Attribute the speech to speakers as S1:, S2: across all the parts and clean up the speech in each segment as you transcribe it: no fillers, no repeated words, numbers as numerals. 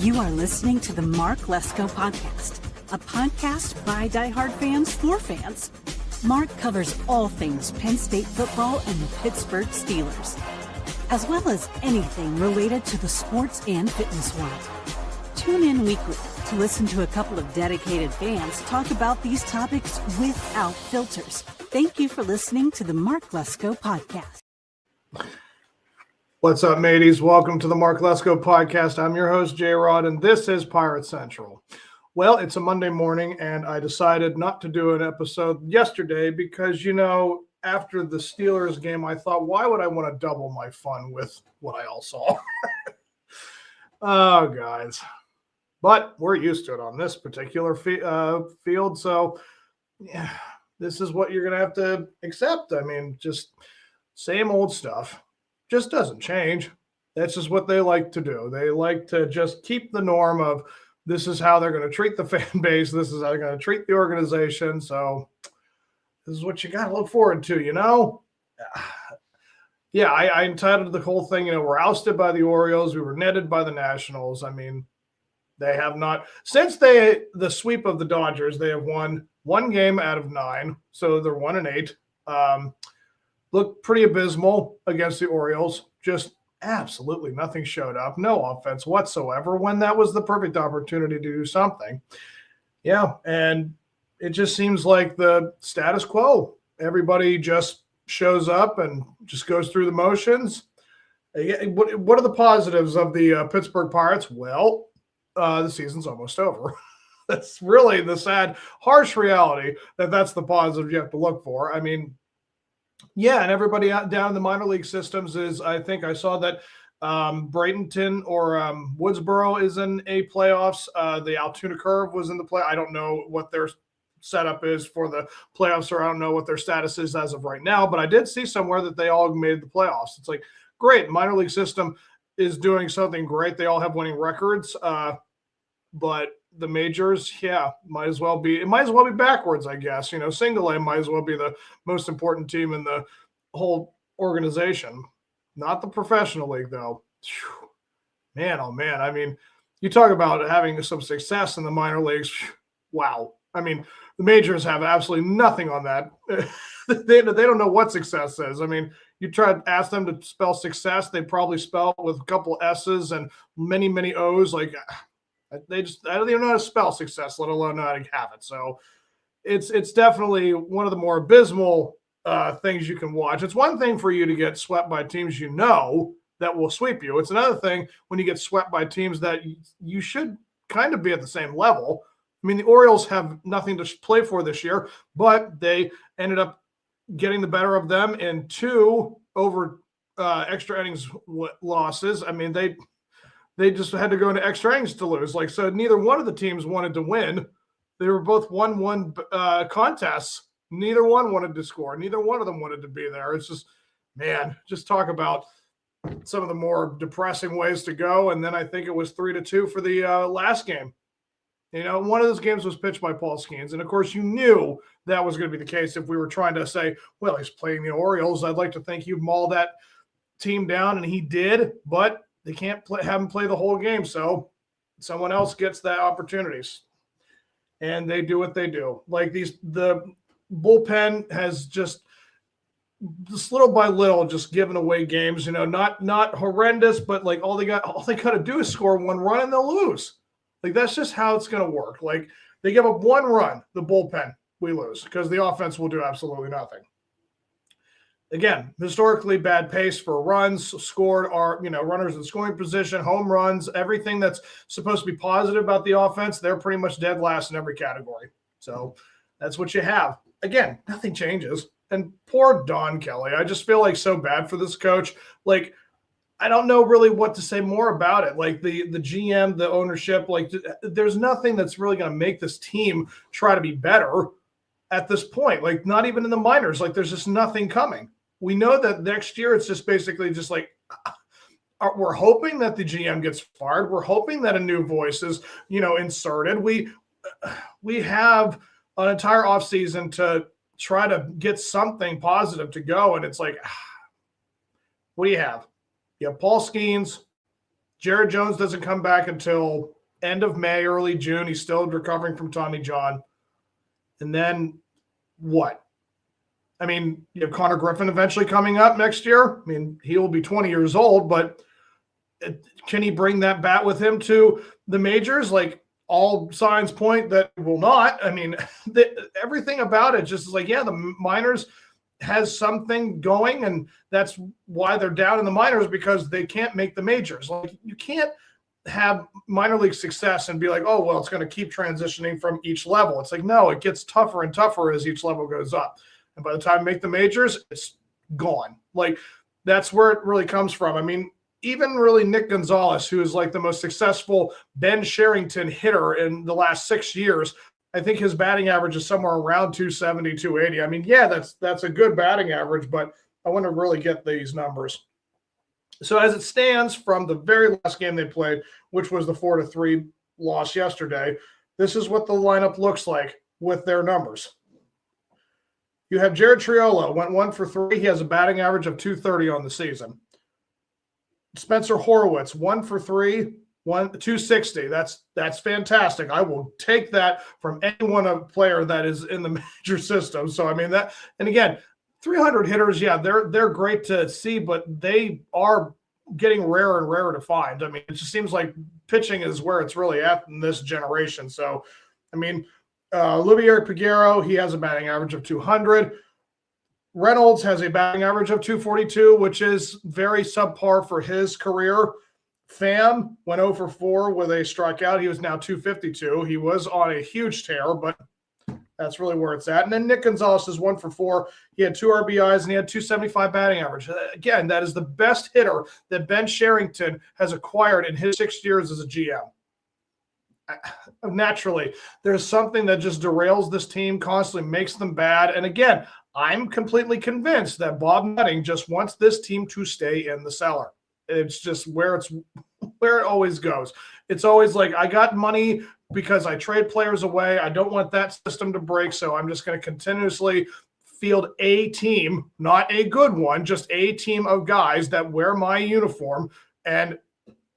S1: You are listening to the Mark Lesko Podcast, a podcast by diehard fans for fans. Mark covers all things Penn State football and the Pittsburgh Steelers, as well as anything related to the sports and fitness world. Tune in weekly to listen to a couple of dedicated fans talk about these topics without filters. Thank you for listening to the Mark Lesko Podcast.
S2: What's up, mateys? Welcome to the Mark Lesko Podcast. I'm your host, J-Rod, and this is Pirate Central. Well, it's a Monday morning, and I decided not to do an episode yesterday because, after the Steelers game, I thought, why would I want to double my fun with what I all saw? Oh, guys. But we're used to it on this particular field, so yeah, this is what you're going to have to accept. I mean, just same old stuff. Just doesn't change. That's just what they like to do. They like to just keep the norm of this is how they're going to treat the fan base. This is how they're going to treat the organization. So this is what you got to look forward to, Yeah, I entitled the whole thing, we're ousted by the Orioles. We were netted by the Nationals. I mean, they have not, since the sweep of the Dodgers, they have won one game out of 9. So they're 1-8. Looked pretty abysmal against the Orioles. Just absolutely nothing showed up. No offense whatsoever when that was the perfect opportunity to do something. Yeah, and it just seems like the status quo. Everybody just shows up and just goes through the motions. What are the positives of the Pittsburgh Pirates? Well, the season's almost over. That's really the sad, harsh reality that's the positive you have to look for. I mean, yeah, and everybody out down in the minor league systems is, I think I saw that Bradenton or Woodsboro is in a playoffs. The Altoona Curve was in the play. I don't know what their setup is for the playoffs, or I don't know what their status is as of right now, but I did see somewhere that they all made the playoffs. It's like, great, minor league system is doing something great. They all have winning records, but the majors, it might as well be backwards, I guess. Single A might as well be the most important team in the whole organization. Not the professional league, though. Whew. Man, oh man. I mean, you talk about having some success in the minor leagues. Wow. I mean, the majors have absolutely nothing on that. They don't know what success is. I mean, you try to ask them to spell success, they probably spell it with a couple S's and many, many O's. Like, I don't even know how to spell success, let alone know how to have it. So it's definitely one of the more abysmal things you can watch. It's one thing for you to get swept by teams that will sweep you. It's another thing when you get swept by teams that you should kind of be at the same level. I mean, the Orioles have nothing to play for this year, but they ended up getting the better of them in 2 over extra innings losses. I mean, they just had to go into extra innings to lose. So neither one of the teams wanted to win. They were both 1-1 contests. Neither one wanted to score. Neither one of them wanted to be there. It's just, man, just talk about some of the more depressing ways to go. And then I think it was 3-2 for the last game. One of those games was pitched by Paul Skeens. And, of course, you knew that was going to be the case if we were trying to say, well, he's playing the Orioles. I'd like to think he'd maul that team down, and he did. But they can't have him play the whole game, so someone else gets that opportunities. And they do what they do. The bullpen has just little by little just given away games, not horrendous, but all they got to do is score 1 run and they'll lose. That's just how it's going to work. They give up 1 run, the bullpen, we lose because the offense will do absolutely nothing. Again, historically bad pace for runs scored are, runners in scoring position, home runs, everything that's supposed to be positive about the offense, they're pretty much dead last in every category. So that's what you have. Again, nothing changes. And poor Don Kelly, I just feel so bad for this coach. I don't know really what to say more about it. The GM, the ownership, there's nothing that's really going to make this team try to be better at this point. Not even in the minors. There's just nothing coming. We know that next year it's just basically just we're hoping that the GM gets fired. We're hoping that a new voice is, inserted. We have an entire offseason to try to get something positive to go. And it's what do you have? You have Paul Skeens, Jared Jones doesn't come back until end of May, early June. He's still recovering from Tommy John. And then what? I mean, you have Connor Griffin eventually coming up next year. I mean, he will be 20 years old, but can he bring that bat with him to the majors? Like, all signs point that he will not. I mean, everything about it just is like, yeah, the minors has something going, and that's why they're down in the minors, because they can't make the majors. Like, you can't have minor league success and be like, oh, well, it's going to keep transitioning from each level. It's like, no, it gets tougher and tougher as each level goes up. And by the time you make the majors, it's gone. Like, that's where it really comes from. I mean, even really Nick Gonzalez, who is like the most successful Ben Sherrington hitter in the last 6 years, I think his batting average is somewhere around 270, 280. I mean, yeah, that's a good batting average, but I want to really get these numbers. So as it stands from the very last game they played, which was the 4-3 loss yesterday, this is what the lineup looks like with their numbers. You have Jared Triolo, went 1 for 3. He has a batting average of 230 on the season. Spencer Horowitz, 1 for 3, 260. That's fantastic. I will take that from a player that is in the major system. So I mean that, and again, 300 hitters, yeah, they're great to see, but they are getting rarer and rarer to find. I mean, it just seems like pitching is where it's really at in this generation. So, I mean, Luvier Piguero, he has a batting average of 200. Reynolds has a batting average of 242, which is very subpar for his career. Pham went 0 for 4 with a strikeout. He was now 252. He was on a huge tear, but that's really where it's at. And then Nick Gonzalez is 1 for 4. He had 2 RBIs and he had 275 batting average. Again, that is the best hitter that Ben Sherrington has acquired in his 6 years as a GM. Naturally, there's something that just derails this team, constantly makes them bad. And again, I'm completely convinced that Bob Nutting just wants this team to stay in the cellar. It's just where it always goes. It's always like, I got money because I trade players away. I don't want that system to break, so I'm just going to continuously field a team, not a good one, just a team of guys that wear my uniform. And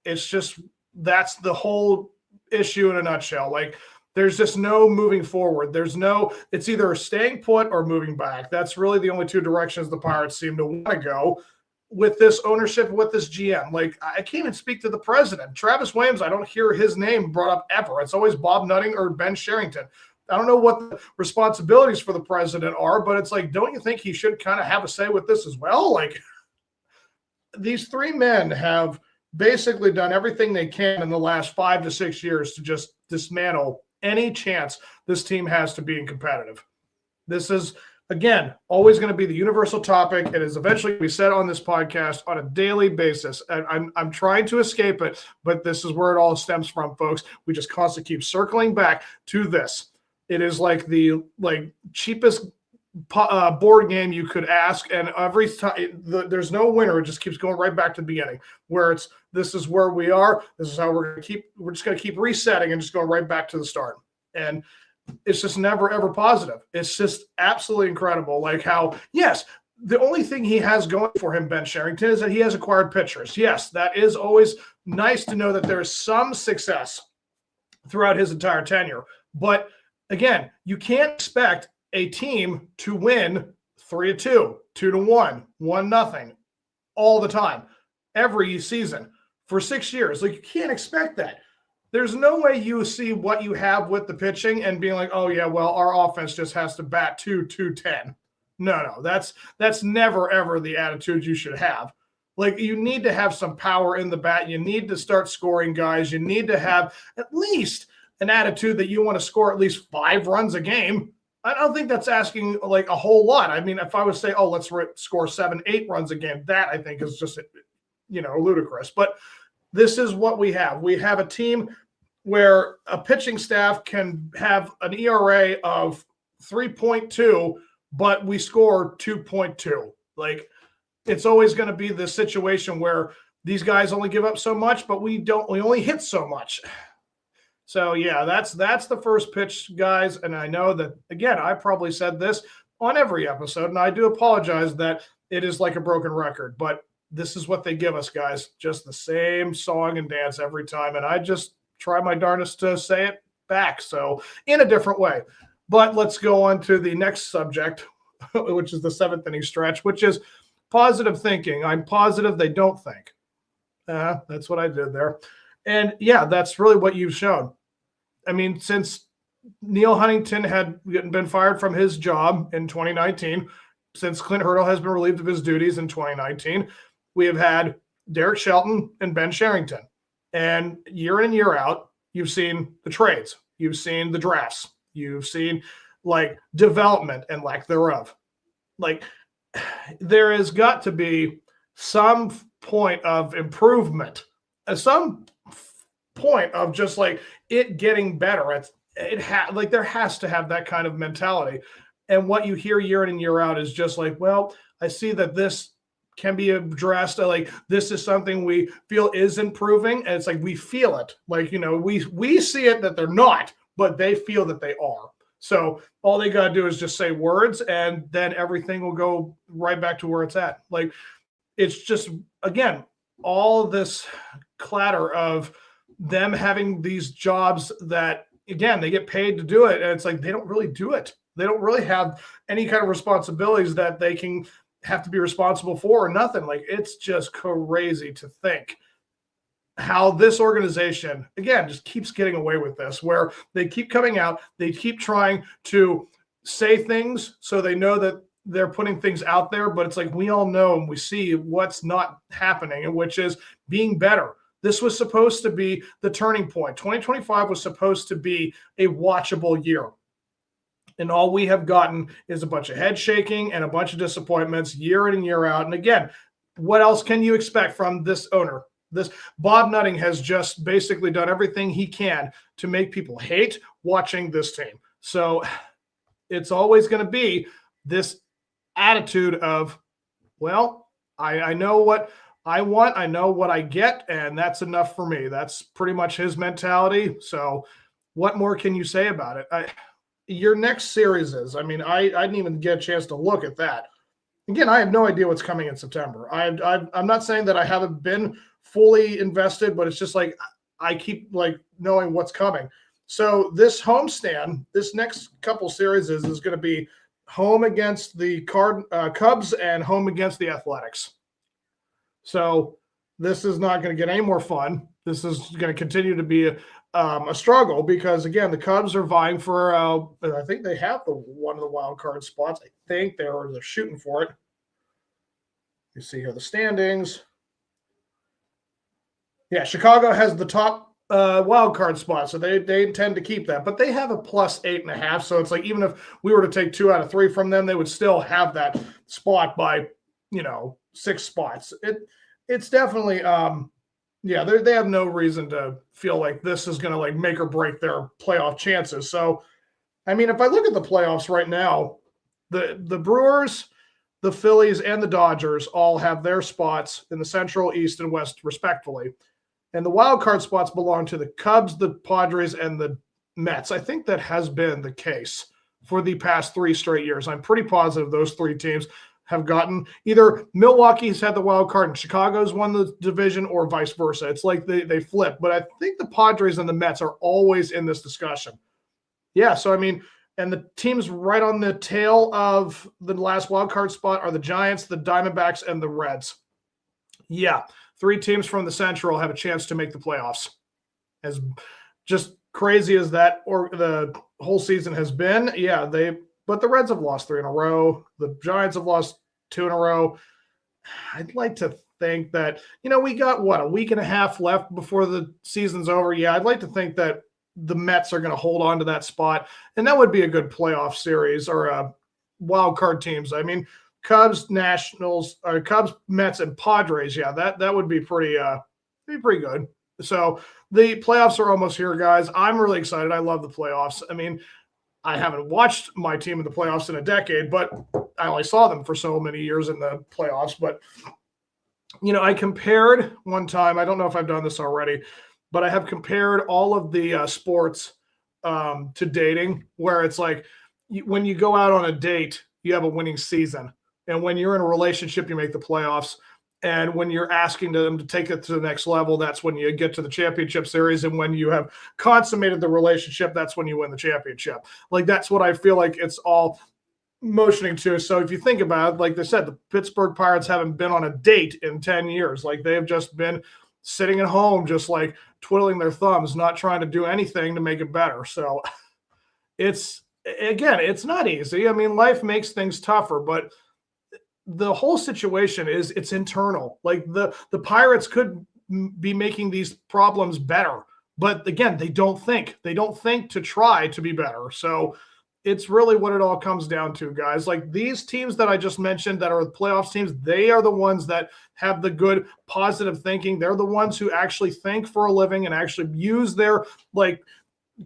S2: it's just, that's the whole issue in a nutshell. Like, there's just no moving forward. It's either staying put or moving back. That's really the only two directions the Pirates seem to want to go with this ownership, with this GM. Like, I can't even speak to the president. Travis Williams, I don't hear his name brought up ever. It's always Bob Nutting or Ben Sherrington. I don't know what the responsibilities for the president are, but it's like, don't you think he should kind of have a say with this as well? Like, these three men have basically done everything they can in the last 5 to 6 years to just dismantle any chance this team has to being competitive. This is, again, always going to be the universal topic. It is eventually going to be said on this podcast on a daily basis. And I'm trying to escape it, but this is where it all stems from, folks. We just constantly keep circling back to this. It is like the cheapest board game you could ask, and every time there's no winner. It just keeps going right back to the beginning, where this is where we are. This is how we're just going to keep resetting and just going right back to the start. And it's just never, ever positive. It's just absolutely incredible. Like how, yes, the only thing he has going for him, Ben Sherrington, is that he has acquired pitchers. Yes, that is always nice to know that there is some success throughout his entire tenure. But again, you can't expect a team to win 3-2, 2-1, 1-0 all the time, every season for 6 years. Like, you can't expect that. There's no way you see what you have with the pitching and being like, oh yeah, well, our offense just has to bat 2-10. No, that's never ever the attitude you should have. Like, you need to have some power in the bat. You need to start scoring guys. You need to have at least an attitude that you want to score at least 5 runs a game. I don't think that's asking like a whole lot. I mean, if I would say, oh, let's score 7-8 runs a game, that I think is just, ludicrous. But this is what we have. We have a team where a pitching staff can have an ERA of 3.2, but we score 2.2. Like, it's always going to be the situation where these guys only give up so much, but we only hit so much. So, yeah, that's the first pitch, guys. And I know that, again, I probably said this on every episode, and I do apologize that it is like a broken record. But this is what they give us, guys. Just the same song and dance every time. And I just try my darndest to say it back. So in a different way. But let's go on to the next subject, which is the 7th inning stretch, which is positive thinking. I'm positive they don't think. That's what I did there. And yeah, that's really what you've shown. I mean, since Neil Huntington had been fired from his job in 2019, since Clint Hurdle has been relieved of his duties in 2019, we have had Derek Shelton and Ben Sherrington. And year in and year out, you've seen the trades. You've seen the drafts. You've seen like development and lack thereof. Like there has got to be some point of improvement, some point of just like it getting better. Like there has to have that kind of mentality. And what you hear year in and year out is just like, well, I see that this can be addressed. Like this is something we feel is improving. And it's like, we feel it. Like, you know, we see it that they're not, but they feel that they are. So all they got to do is just say words and then everything will go right back to where it's at. Like it's just, again, all this clatter of them having these jobs that, again, they get paid to do it. And it's like, they don't really do it. They don't really have any kind of responsibilities that they can have to be responsible for or nothing. Like it's just crazy to think how this organization, again, just keeps getting away with this, where they keep coming out, they keep trying to say things so they know that they're putting things out there, but it's like we all know and we see what's not happening, and which is being better. This was supposed to be the turning point. 2025 was supposed to be a watchable year. And all we have gotten is a bunch of head shaking and a bunch of disappointments year in and year out. And again, what else can you expect from this owner? This Bob Nutting has just basically done everything he can to make people hate watching this team. So it's always going to be this attitude of, well, I know what I want, I know what I get, and that's enough for me. That's pretty much his mentality. So what more can you say about it? Your next series is, I mean, I didn't even get a chance to look at that. Again, I have no idea what's coming in September. I'm not saying that I haven't been fully invested, but it's just like I keep like knowing what's coming. So this homestand, this next couple series is going to be home against the Cubs and home against the Athletics. So this is not going to get any more fun. This is going to continue to be a struggle because, again, the Cubs are vying for, I think they have one of the wild card spots. I think they're shooting for it. You see here the standings. Yeah, Chicago has the top wild card spot, so they intend to keep that. But they have a plus 8.5, so it's like even if we were to take 2 out of 3 from them, they would still have that spot by, 6 spots. It's definitely they have no reason to feel like this is going to like make or break their playoff chances. So, I mean, if I look at the playoffs right now, the Brewers, the Phillies, and the Dodgers all have their spots in the Central, East, and West, respectively. And the wild card spots belong to the Cubs, the Padres, and the Mets. I think that has been the case for the past 3 straight years. I'm pretty positive those 3 teams have gotten either Milwaukee's had the wild card and Chicago's won the division or vice versa. It's like they flip. But I think the Padres and the Mets are always in this discussion. Yeah, so I mean, and the teams right on the tail of the last wild card spot are the Giants, the Diamondbacks, and the Reds. Yeah, 3 teams from the Central have a chance to make the playoffs. As just crazy as that or the whole season has been, yeah, but the Reds have lost 3 in a row. The Giants have lost 2 in a row. I'd like to think that, we got, a week and a half left before the season's over. Yeah, I'd like to think that the Mets are going to hold on to that spot, and that would be a good playoff series or wild card teams. I mean, Cubs, Nationals, or Cubs, Mets, and Padres. Yeah, that would be pretty good. So the playoffs are almost here, guys. I'm really excited. I love the playoffs. I mean, I haven't watched my team in the playoffs in a decade, but I only saw them for so many years in the playoffs. But, I compared one time, I don't know if I've done this already, but I have compared all of the sports to dating, where it's like when you go out on a date, you have a winning season. And when you're in a relationship, you make the playoffs. And when you're asking them to take it to the next level, that's when you get to the championship series. And when you have consummated the relationship, that's when you win the championship. Like, that's what I feel like it's all motioning to. So if you think about it, like they said, the Pittsburgh Pirates haven't been on a date in 10 years. Like, they've just been sitting at home, just like twiddling their thumbs, not trying to do anything to make it better. So it's not easy. I mean, life makes things tougher, but the whole situation is it's internal. Like, the Pirates could be making these problems better, but again, they don't think to try to be better. So it's really what it all comes down to, guys. Like, these teams that I just mentioned that are the playoffs teams, they are the ones that have the good positive thinking. They're the ones who actually think for a living and actually use their like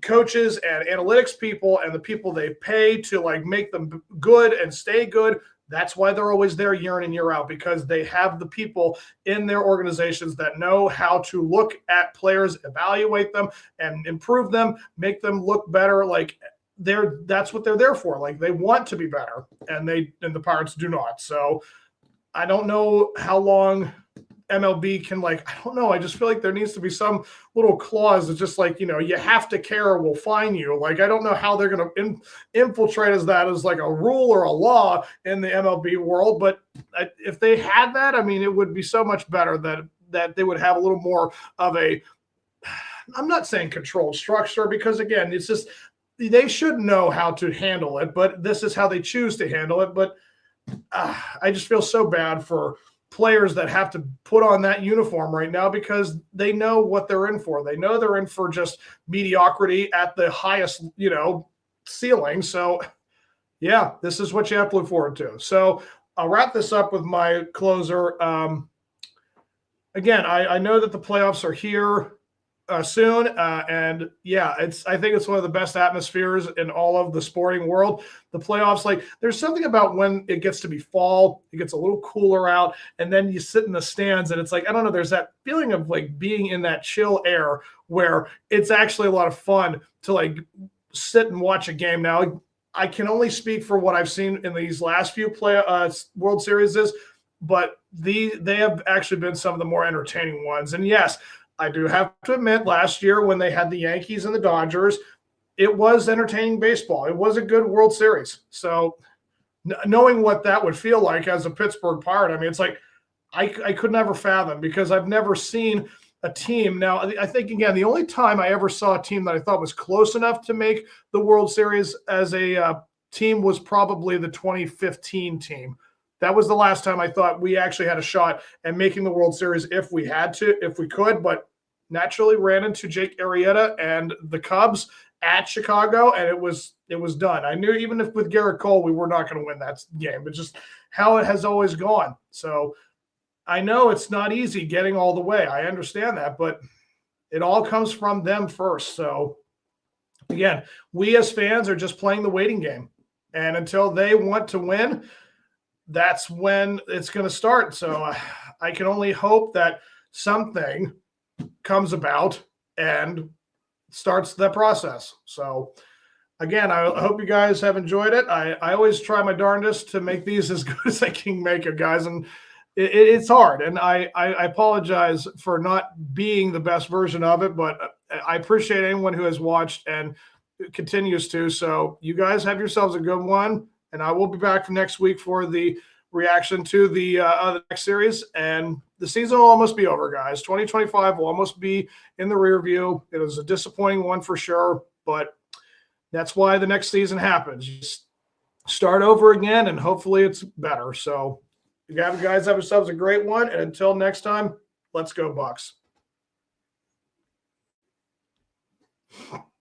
S2: coaches and analytics people and the people they pay to like make them good and stay good. That's why they're always there year in and year out, because they have the people in their organizations that know how to look at players, evaluate them, and improve them, make them look better. Like, that's what they're there for. Like, they want to be better, and the Pirates do not. So I don't know how long MLB can, like, I don't know. I just feel like there needs to be some little clause that's just like, you have to care or we'll fine you. Like, I don't know how they're going to infiltrate as that as like a rule or a law in the MLB world. But if they had that, I mean, it would be so much better that they would have a little more of a, I'm not saying controlled structure, because again, it's just, they should know how to handle it, but this is how they choose to handle it. But I just feel so bad for players that have to put on that uniform right now, because they know what they're in for. They know they're in for just mediocrity at the highest, ceiling. So yeah, this is what you have to look forward to. So I'll wrap this up with my closer. Again, I know that the playoffs are here soon. And yeah, I think it's one of the best atmospheres in all of the sporting world. The playoffs, like, there's something about when it gets to be fall, it gets a little cooler out, and then you sit in the stands and it's like, I don't know, there's that feeling of like being in that chill air where it's actually a lot of fun to like sit and watch a game. Now, I can only speak for what I've seen in these last few World Series, but they have actually been some of the more entertaining ones. And yes, I do have to admit, last year when they had the Yankees and the Dodgers, it was entertaining baseball. It was a good World Series. So knowing what that would feel like as a Pittsburgh Pirate, I mean, it's like I could never fathom, because I've never seen a team. Now, I think, again, the only time I ever saw a team that I thought was close enough to make the World Series as a team was probably the 2015 team. That was the last time I thought we actually had a shot at making the World Series if we could, but naturally ran into Jake Arrieta and the Cubs at Chicago, and it was done. I knew even if with Garrett Cole, we were not going to win that game, but just how it has always gone. So I know it's not easy getting all the way. I understand that, but it all comes from them first. So again, we as fans are just playing the waiting game, and until they want to win, that's when it's going to start. So I can only hope that something comes about and starts the process. So again, I hope you guys have enjoyed it. I always try my darndest to make these as good as I can make it, guys. And it's hard. And I apologize for not being the best version of it, but I appreciate anyone who has watched and continues to. So you guys have yourselves a good one. And I will be back for next week for the reaction to the next series. And the season will almost be over, guys. 2025 will almost be in the rear view. It was a disappointing one for sure, but that's why the next season happens. You start over again, and hopefully it's better. So you guys have yourselves a great one. And until next time, let's go Bucks.